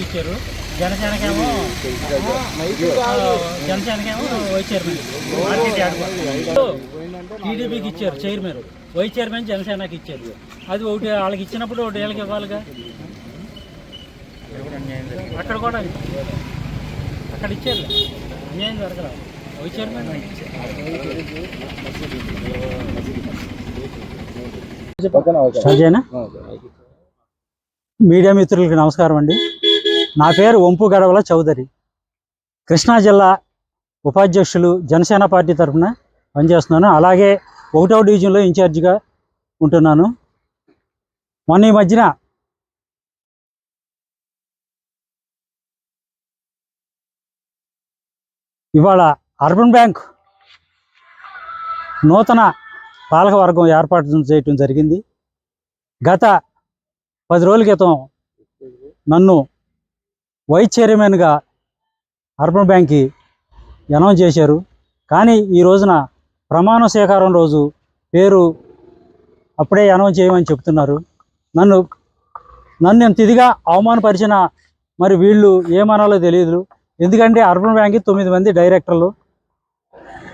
ఇచ్చారు జనసేనకేమో vice chairman టీడీపీకి ఇచ్చారు చైర్మన్, వైస్ చైర్మన్ జనసేనకి ఇచ్చారు. అది ఒకటి వాళ్ళకి ఇచ్చినప్పుడు ఒకటి వీళ్ళకి ఇవ్వాలిగా. అక్కడ కూడా అక్కడ ఇచ్చారు, అన్యాయం జరగల. వైస్ చైర్మన్ సరేనా? మీడియా మిత్రులకి నమస్కారం అండి. నా పేరు వంపు గడవల చౌదరి, కృష్ణా జిల్లా ఉపాధ్యక్షులు జనసేన పార్టీ తరఫున పనిచేస్తున్నాను. అలాగే 1వ డివిజన్లో ఇన్ఛార్జిగా ఉంటున్నాను. మొన్న ఈ మధ్యన ఇవాళ అర్బన్ బ్యాంక్ నూతన పాలకవర్గం ఏర్పాటు చేయటం జరిగింది. గత 10 రోజుల క్రితం నన్ను వైస్ చైర్మన్గా అర్బన్ బ్యాంక్కి అనౌన్స్ చేశారు. కానీ ఈ రోజున ప్రమాణ స్వీకారం రోజు పేరు అప్పుడే అనౌన్స్ చేయమని చెప్తున్నారు. నన్ను నేను తిదిగా అవమానపరిచిన మరి వీళ్ళు ఏమనాలో తెలియదు. ఎందుకంటే అర్బన్ బ్యాంక్కి 9 మంది డైరెక్టర్లు,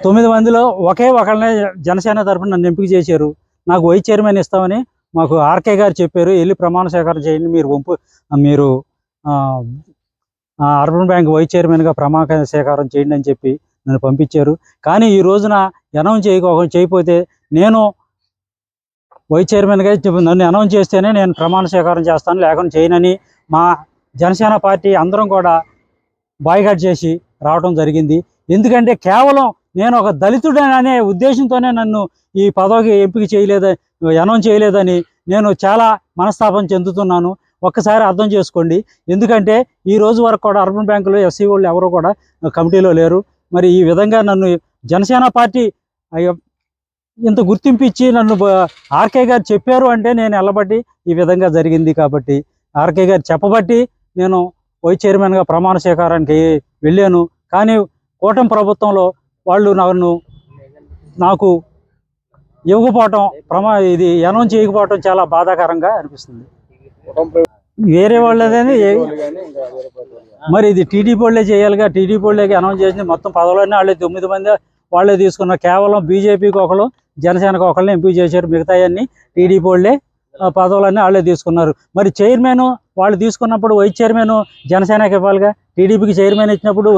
9 మందిలో ఒకే ఒకళ్ళనే జనసేన తరఫున నన్ను ఎంపిక చేశారు. నాకు వైస్ చైర్మన్ ఇస్తామని మాకు ఆర్కే గారు చెప్పారు. వెళ్ళి ప్రమాణ స్వీకారం చేయండి, మీరు అర్బన్ బ్యాంక్ వైస్ చైర్మన్గా ప్రమాణ స్వీకారం చేయండి అని చెప్పి నన్ను పంపించారు. కానీ ఈ రోజున అనౌన్స్ చేయకపోతే నేను వైస్ చైర్మన్గా నన్ను అనౌన్స్ చేస్తేనే నేను ప్రమాణ స్వీకారం చేస్తాను, లేకుండా చేయనని మా జనసేన పార్టీ అందరం కూడా బాయ్కాట్ చేసి రావడం జరిగింది. ఎందుకంటే కేవలం నేను ఒక దళితుడనే ఉద్దేశంతోనే నన్ను ఈ పదవికి ఎంపిక అనౌన్స్ చేయలేదని నేను చాలా మనస్తాపం చెందుతున్నాను. ఒక్కసారి అర్థం చేసుకోండి. ఎందుకంటే ఈ రోజు వరకు కూడా అర్బన్ బ్యాంకులో ఎస్సీ వాళ్ళు ఎవరు కూడా కమిటీలో లేరు. మరి ఈ విధంగా నన్ను జనసేన పార్టీ ఇంత గుర్తింపు ఇచ్చి నన్ను ఆర్కే గారు చెప్పారు అంటే నేను వెళ్ళబట్టి ఈ విధంగా జరిగింది. కాబట్టి ఆర్కే గారు చెప్పబట్టి నేను వైస్ చైర్మన్గా ప్రమాణ స్వీకారానికి వెళ్ళాను. కానీ కూటమి ప్రభుత్వంలో వాళ్ళు నాకు ఇవ్వకపోవటం, ఇది అనౌన్స్ చేయకపోవటం చాలా బాధాకరంగా అనిపిస్తుంది. వేరే వాళ్ళదని మరి ఇది టీడీపీ వాళ్ళే చేయాలిగా. టీడీపీ వాళ్ళకి అనౌన్స్ చేసింది మొత్తం పదవులన్నీ వాళ్ళే 9 మంది వాళ్ళే తీసుకున్నారు. కేవలం బీజేపీకి ఒకళ్ళు జనసేనకు ఒకళ్ళని ఎంపిక చేశారు. మిగతా అన్ని టీడీపీ వాళ్ళే పదవులన్నీ వాళ్ళే తీసుకున్నారు. మరి చైర్మన్ వాళ్ళు తీసుకున్నప్పుడు వైస్ చైర్మన్ జనసేనకి ఇవ్వాలిగా. టీడీపీకి చైర్మన్ ఇచ్చినప్పుడు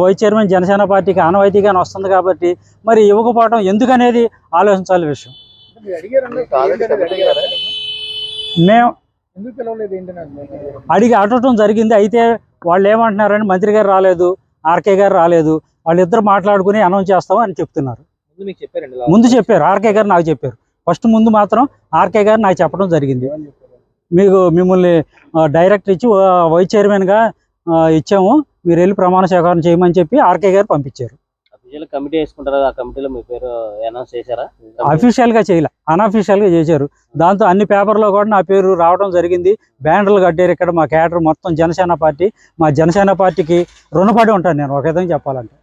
వైస్ చైర్మన్ జనసేన పార్టీకి ఆనవాయితీగానే వస్తుంది. కాబట్టి మరి ఇవ్వకపోవడం ఎందుకనేది ఆలోచించాల్సిన విషయం. మేము అడగటం జరిగింది. అయితే వాళ్ళు ఏమంటున్నారని మంత్రి గారు రాలేదు, ఆర్కే గారు రాలేదు, వాళ్ళిద్దరు మాట్లాడుకుని అనౌన్స్ చేస్తాము అని చెప్తున్నారు. ముందు చెప్పారు, ఆర్కే గారు నాకు చెప్పారు. ఫస్ట్ ముందు మాత్రం ఆర్కే గారు నాకు చెప్పడం జరిగింది. మిమ్మల్ని డైరెక్టర్ ఇచ్చి వైస్ చైర్మన్గా ఇచ్చాము, మీరు వెళ్ళి ప్రమాణ స్వీకారం చేయమని చెప్పి ఆర్కే గారు పంపించారు. కమిటీ వేసుకుంటారు, ఆ కమిటీలో మీ పేరు అనౌన్స్ చేశారా? అఫీషియల్గా చేయలే, అన్అఫీషియల్గా చేశారు. దాంతో అన్ని పేపర్లో కూడా నా పేరు రావడం జరిగింది. బ్యానర్లు కట్టారు. ఇక్కడ మా క్యాడర్ మొత్తం జనసేన పార్టీ. మా జనసేన పార్టీకి రుణపడి ఉంటాను నేను ఒక విధంగా చెప్పాలంటే.